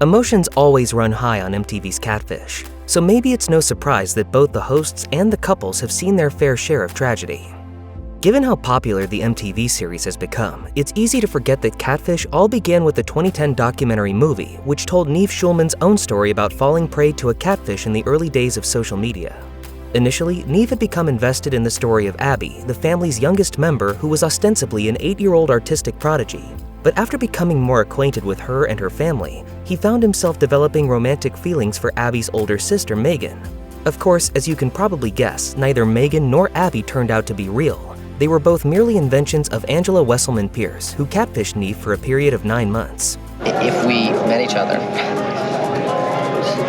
Emotions always run high on MTV's Catfish, so maybe it's no surprise that both the hosts and the couples have seen their fair share of tragedy. Given how popular the MTV series has become, it's easy to forget that Catfish all began with the 2010 documentary movie, which told Nev Schulman's own story about falling prey to a catfish in the early days of social media. Initially, Nev had become invested in the story of Abby, the family's youngest member who was ostensibly an 8-year-old artistic prodigy. But after becoming more acquainted with her and her family, he found himself developing romantic feelings for Abby's older sister, Megan. Of course, as you can probably guess, neither Megan nor Abby turned out to be real. They were both merely inventions of Angela Wesselman Pierce, who catfished Nev for a period of 9 months. If we met each other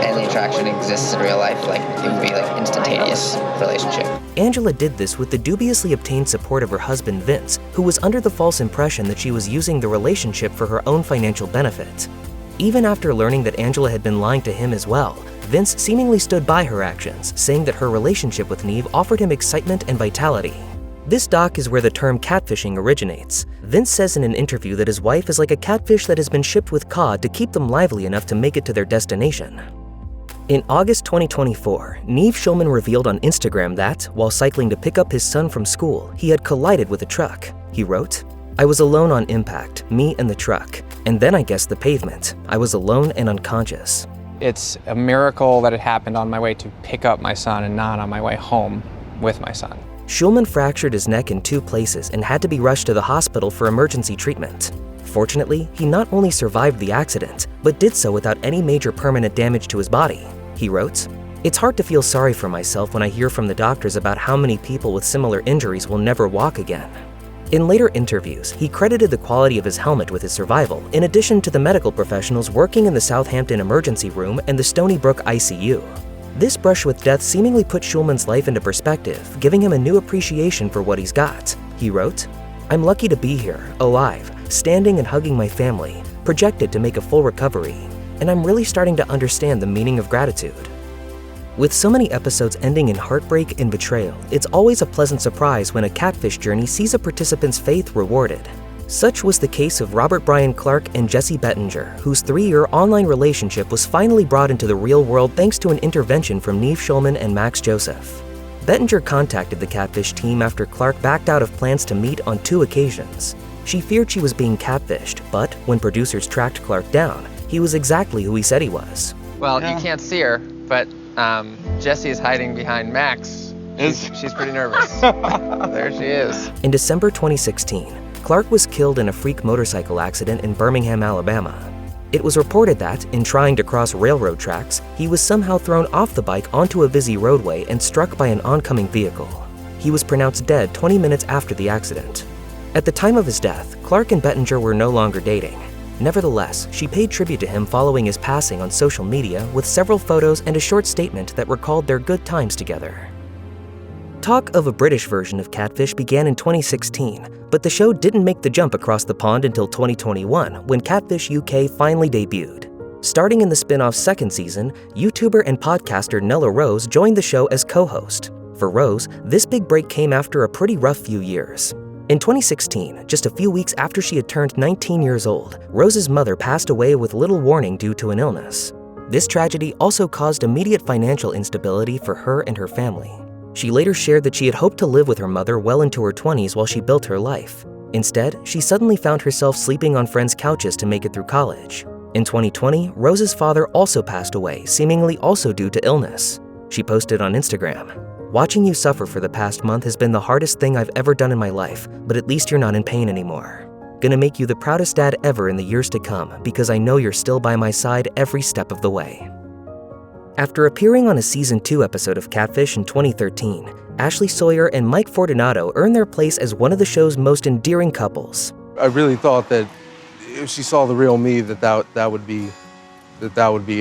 and the attraction exists in real life, it would be instantaneous relationship. Angela did this with the dubiously obtained support of her husband Vince, who was under the false impression that she was using the relationship for her own financial benefit. Even after learning that Angela had been lying to him as well, Vince seemingly stood by her actions, saying that her relationship with Nev offered him excitement and vitality. This doc is where the term catfishing originates. Vince says in an interview that his wife is like a catfish that has been shipped with cod to keep them lively enough to make it to their destination. In August 2024, Nev Schulman revealed on Instagram that, while cycling to pick up his son from school, he had collided with a truck. He wrote, "I was alone on impact, me and the truck, and then I guess the pavement. I was alone and unconscious." It's a miracle that it happened on my way to pick up my son and not on my way home with my son. Schulman fractured his neck in 2 places and had to be rushed to the hospital for emergency treatment. Fortunately, he not only survived the accident, but did so without any major permanent damage to his body. He wrote, "It's hard to feel sorry for myself when I hear from the doctors about how many people with similar injuries will never walk again." In later interviews, he credited the quality of his helmet with his survival, in addition to the medical professionals working in the Southampton emergency room and the Stony Brook ICU. This brush with death seemingly put Schulman's life into perspective, giving him a new appreciation for what he's got. He wrote, "I'm lucky to be here, alive, standing and hugging my family, projected to make a full recovery, and I'm really starting to understand the meaning of gratitude." With so many episodes ending in heartbreak and betrayal, it's always a pleasant surprise when a catfish journey sees a participant's faith rewarded. Such was the case of Robert Brian Clark and Jesse Bettinger, whose 3-year online relationship was finally brought into the real world thanks to an intervention from Nev Schulman and Max Joseph. Bettinger contacted the Catfish team after Clark backed out of plans to meet on 2 occasions. She feared she was being catfished, but when producers tracked Clark down, he was exactly who he said he was. Well, you can't see her, but Jessie is hiding behind Max. She's pretty nervous. There she is. In December 2016, Clark was killed in a freak motorcycle accident in Birmingham, Alabama. It was reported that, in trying to cross railroad tracks, he was somehow thrown off the bike onto a busy roadway and struck by an oncoming vehicle. He was pronounced dead 20 minutes after the accident. At the time of his death, Clark and Bettinger were no longer dating. Nevertheless, she paid tribute to him following his passing on social media with several photos and a short statement that recalled their good times together. Talk of a British version of Catfish began in 2016, but the show didn't make the jump across the pond until 2021, when Catfish UK finally debuted. Starting in the spin-off's 2nd season, YouTuber and podcaster Nella Rose joined the show as co-host. For Rose, this big break came after a pretty rough few years. In 2016, just a few weeks after she had turned 19 years old, Rose's mother passed away with little warning due to an illness. This tragedy also caused immediate financial instability for her and her family. She later shared that she had hoped to live with her mother well into her 20s while she built her life. Instead, she suddenly found herself sleeping on friends' couches to make it through college. In 2020, Rose's father also passed away, seemingly also due to illness. She posted on Instagram, "Watching you suffer for the past month has been the hardest thing I've ever done in my life, but at least you're not in pain anymore. Gonna make you the proudest dad ever in the years to come because I know you're still by my side every step of the way." After appearing on a Season 2 episode of Catfish in 2013, Ashley Sawyer and Mike Fortunato earned their place as one of the show's most endearing couples. I really thought that if she saw the real me, that would be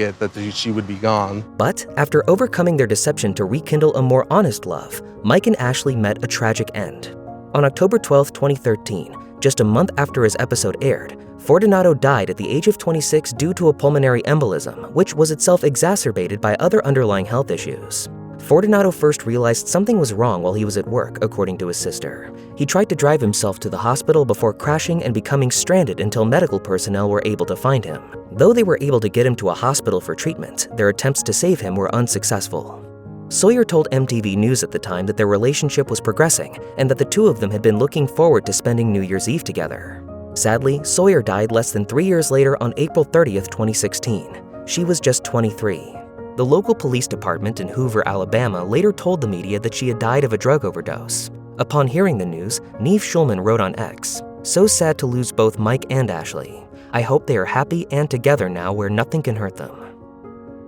it, that she would be gone. But after overcoming their deception to rekindle a more honest love, Mike and Ashley met a tragic end. On October 12, 2013, just a month after his episode aired, Fortunato died at the age of 26 due to a pulmonary embolism, which was itself exacerbated by other underlying health issues. Fortunato first realized something was wrong while he was at work, according to his sister. He tried to drive himself to the hospital before crashing and becoming stranded until medical personnel were able to find him. Though they were able to get him to a hospital for treatment, their attempts to save him were unsuccessful. Sawyer told MTV News at the time that their relationship was progressing and that the two of them had been looking forward to spending New Year's Eve together. Sadly, Sawyer died less than 3 years later on April 30th, 2016. She was just 23. The local police department in Hoover, Alabama later told the media that she had died of a drug overdose. Upon hearing the news, Neve Schulman wrote on X, "So sad to lose both Mike and Ashley. I hope they are happy and together now where nothing can hurt them."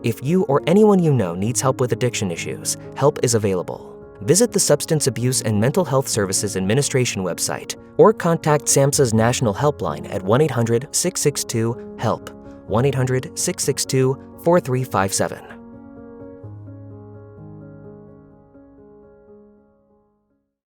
If you or anyone you know needs help with addiction issues, help is available. Visit the Substance Abuse and Mental Health Services Administration website or contact SAMHSA's National Helpline at 1-800-662-HELP, 1-800-662-4357.